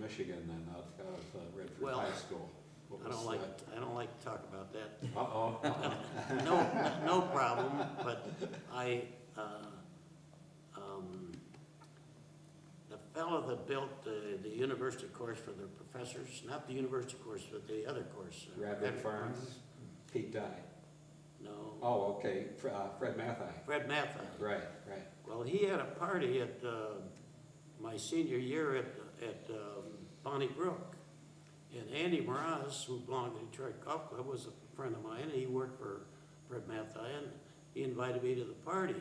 Michigan then, out of Redford Well, High School. What I was, don't like to talk about that. Uh-oh. No problem, but the fellow that built the university course for the professors, not the university course, but the other course. Rabbit Farms, Pete Dye. No. Oh, okay, Fred Mathai. Fred Mathai. Right, right. Well, he had a party at my senior year at Bonnie Brook. And Andy Mraz, who belonged to the Detroit Golf Club, was a friend of mine, and he worked for Fred Mathai, and he invited me to the party.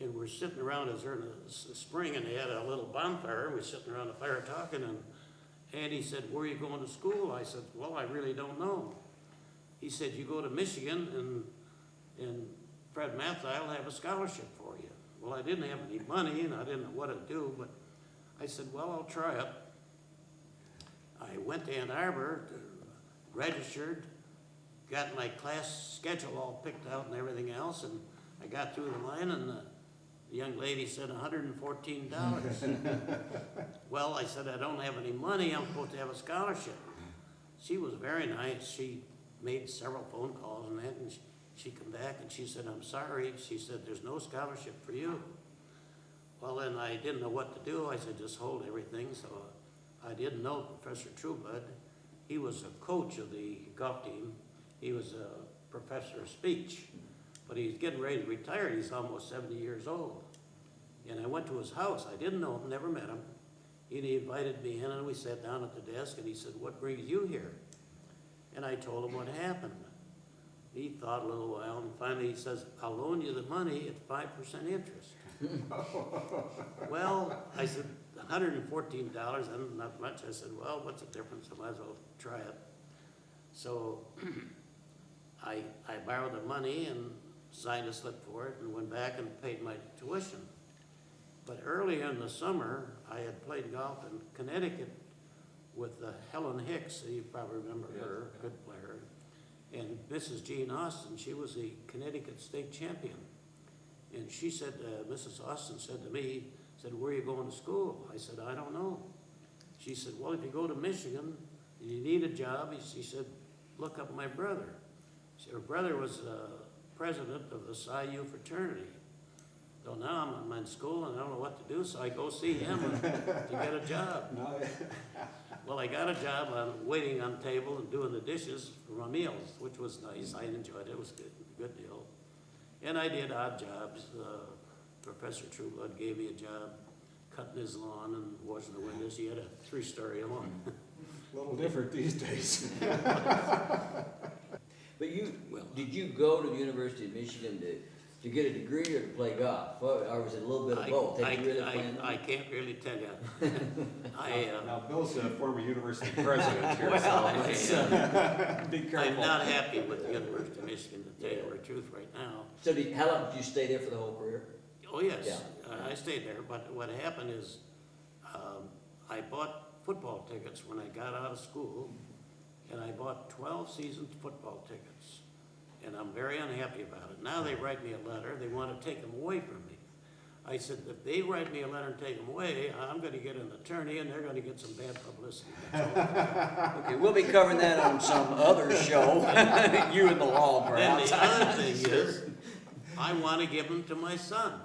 And we're sitting around, it was during the spring, and they had a little bonfire, and we're sitting around the fire talking, and Andy said, "Where are you going to school?" I said, "Well, I really don't know." He said, "You go to Michigan, and Fred Mathai will have a scholarship for you." Well, I didn't have any money, and I didn't know what to do, but I said, "Well, I'll try it." I went to Ann Arbor, registered, got my class schedule all picked out and everything else, and I got through the line, and the young lady said $114. Well, I said, "I don't have any money, I'm supposed to have a scholarship." She was very nice. She made several phone calls and that, and she come back and she said, "I'm sorry." She said, "There's no scholarship for you." Well, then I didn't know what to do. I said, "Just hold everything." So I didn't know Professor Trueblood. He was a coach of the golf team. He was a professor of speech, but he's getting ready to retire. He's almost 70 years old. And I went to his house. I didn't know him, never met him. And he invited me in, and we sat down at the desk, and he said, "What brings you here?" And I told him what happened. He thought a little while, and finally he says, "I'll loan you the money at 5% interest." Well, I said, $114, and not much. I said, "Well, what's the difference? I might as well try it." So I borrowed the money and signed a slip for it and went back and paid my tuition. But early in the summer, I had played golf in Connecticut with Helen Hicks. You probably remember her, good player. And Mrs. Jean Austin, she was the Connecticut state champion. And she said, Mrs. Austin said to me, said, "Where are you going to school?" I said, "I don't know." She said, "Well, if you go to Michigan and you need a job," she said, "look up my brother." Her brother was president of the Psi U fraternity. So now I'm in school and I don't know what to do, so I go see him to get a job. No. Well, I got a job waiting on the table and doing the dishes for my meals, which was nice. I enjoyed it. It was a good deal. And I did odd jobs. Professor Trueblood gave me a job cutting his lawn and washing the windows. He had a 3-story lawn. A little different these days. But did you go to the University of Michigan to get a degree or to play golf? Or was it a little bit of both? I can't really tell you. Now, Bill's a former university president here, Well, so let's be careful. I'm not happy with the University of Michigan, to tell you the truth right now. So how long did you stay there for the whole career? Oh, yes, Yeah. I stayed there, but what happened is I bought football tickets when I got out of school, and I bought 12 season football tickets, and I'm very unhappy about it. Now they write me a letter, they want to take them away from me. I said, if they write me a letter and take them away, I'm going to get an attorney, and they're going to get some bad publicity. Okay, we'll be covering that on some other show. You and the law, Then perhaps. the other thing is, I want to give them to my son.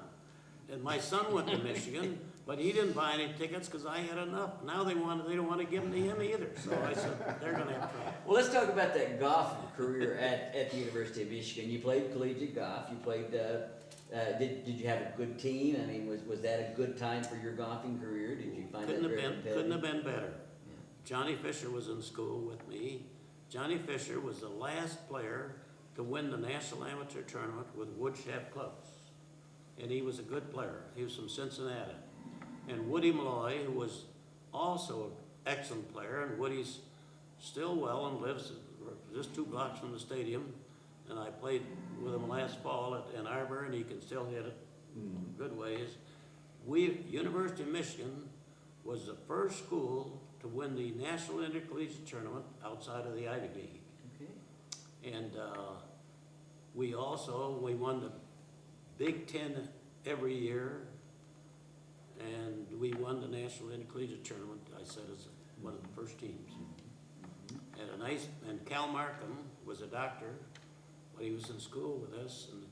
And my son went to Michigan, but he didn't buy any tickets because I had enough. Now they don't want to give them to him either. So I said, they're going to have trouble. Well, let's talk about that golf career at the University of Michigan. You played collegiate golf. You played. Did you have a good team? I mean, was that a good time for your golfing career? Did you find that very competitive? Couldn't have been better. Yeah. Johnny Fisher was in school with me. Johnny Fisher was the last player to win the National Amateur Tournament with Woodshaft clubs. And he was a good player. He was from Cincinnati. And Woody Malloy, who was also an excellent player, and Woody's still well and lives just 2 blocks from the stadium. And I played with him last fall at Ann Arbor, and he can still hit it good ways. University of Michigan was the first school to win the National Intercollegiate Tournament outside of the Ivy League. Okay. And we won the Big Ten every year, and we won the National Intercollegiate Tournament, I said, as one of the first teams. And and Cal Markham was a doctor, but he was in school with us, and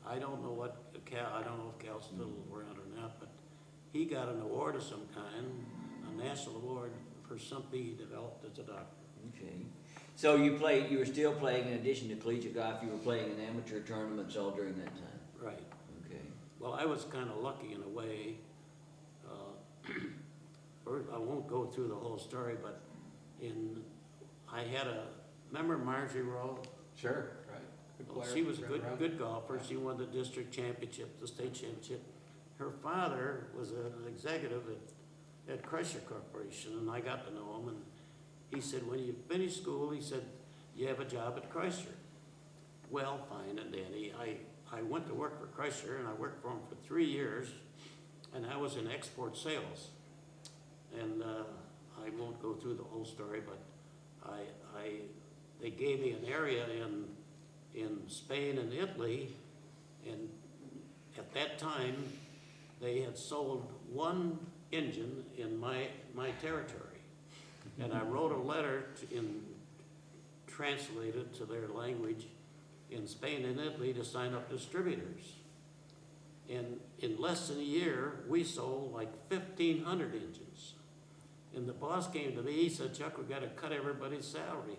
I don't know I don't know if Cal's still around or not, but he got an award of some kind, a national award for something he developed as a doctor. Okay. So you were still playing, in addition to collegiate golf, you were playing in amateur tournaments all during that time? Right. Okay. Well, I was kind of lucky in a way. I won't go through the whole story, but remember Marjorie Rowe? Sure, right. Good Well, player, she was a ran around. good golfer. She won the district championship, the state championship. Her father was an executive at Chrysler Corporation, and I got to know him, and he said, when you finish school, he said, you have a job at Chrysler. Well, fine and dandy. I went to work for Chrysler, and I worked for him for 3 years, and I was in export sales. And I won't go through the whole story, but they gave me an area in Spain and Italy, and at that time, they had sold one engine in my territory. And I wrote a letter translated to their language in Spain and Italy to sign up distributors. And in less than a year, we sold like 1,500 engines. And the boss came to me, he said, Chuck, we gotta cut everybody's salary.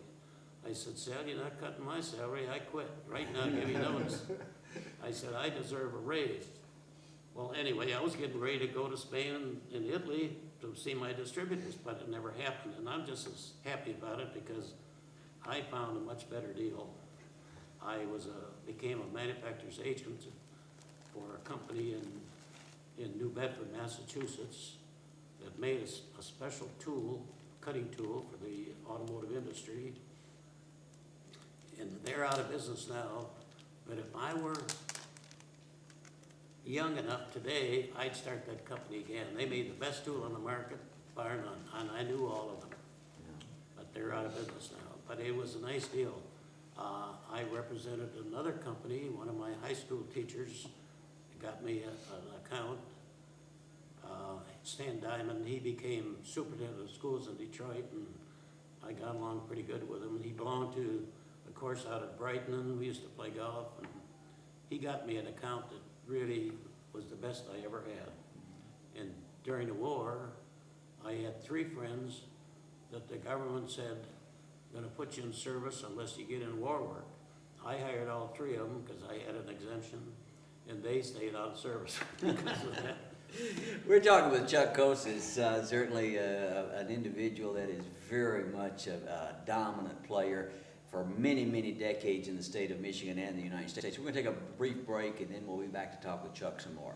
I said, Sal, you're not cutting my salary, I quit. Right now, give me notice. I said, I deserve a raise. Well, anyway, I was getting ready to go to Spain and Italy to see my distributors, but it never happened. And I'm just as happy about it because I found a much better deal. I became a manufacturer's agent for a company in New Bedford, Massachusetts, that made a special tool, cutting tool for the automotive industry. And they're out of business now, but if I were young enough today, I'd start that company again. They made the best tool on the market, bar none, and I knew all of them. But they're out of business now. But it was a nice deal. I represented another company. One of my high school teachers got me an account. Stan Diamond, he became superintendent of schools in Detroit, and I got along pretty good with him. He belonged to a course out at Brighton, and we used to play golf. And he got me an account that really was the best I ever had. And during the war, I had 3 friends that the government said, gonna put you in service unless you get in war work. I hired all 3 of them because I had an exemption, and they stayed out of service because of that. We're talking with Chuck Kocsis, certainly an individual that is very much a dominant player for many, many decades in the state of Michigan and the United States. We're going to take a brief break, and then we'll be back to talk with Chuck some more.